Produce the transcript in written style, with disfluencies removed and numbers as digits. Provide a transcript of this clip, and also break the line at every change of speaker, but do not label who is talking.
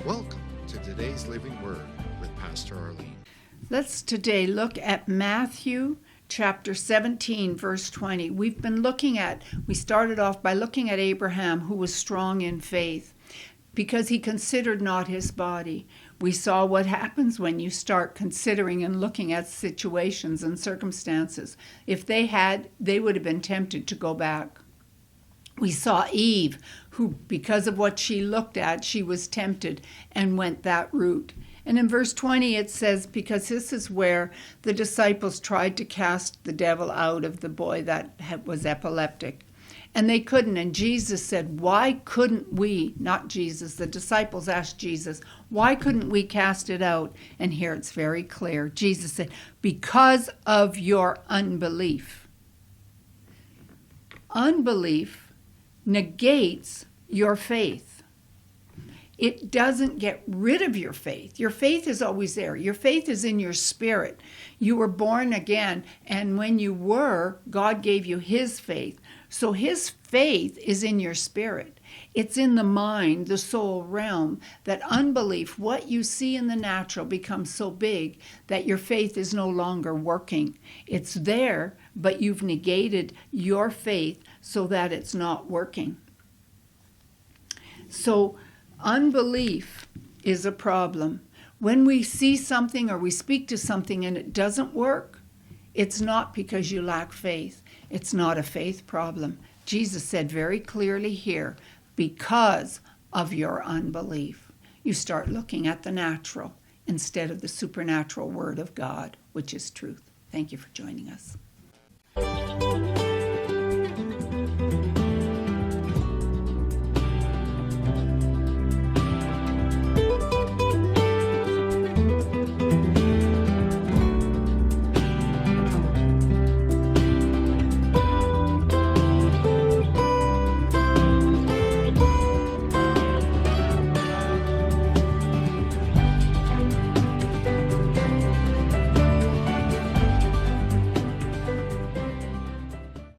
Welcome to today's Living Word with Pastor Arlene.
Let's today look at Matthew chapter 17, verse 20. We started off by looking at Abraham, who was strong in faith because he considered not his body. We saw what happens when you start considering and looking at situations and circumstances. If they had, they would have been tempted to go back. We saw Eve, who, because of what she looked at, she was tempted and went that route. And in verse 20 it says, because this is where the disciples tried to cast the devil out of the boy that was epileptic. And they couldn't. And Jesus said, why couldn't we, not Jesus, the disciples asked Jesus, why couldn't we cast it out? And here it's very clear. Jesus said, because of your unbelief. Unbelief negates your faith. It doesn't get rid of your faith. Your faith is always there. Your faith is in your spirit. You were born again, and when you were, God gave you his faith. So his faith is in your spirit. It's in the mind, the soul realm, that unbelief, what you see in the natural, becomes so big that your faith is no longer working. It's there, but you've negated your faith so that it's not working. So unbelief is a problem. When we see something or we speak to something and it doesn't work, it's not because you lack faith. It's not a faith problem. Jesus said very clearly here, because of your unbelief. You start looking at the natural instead of the supernatural word of God, which is truth. Thank you for joining us.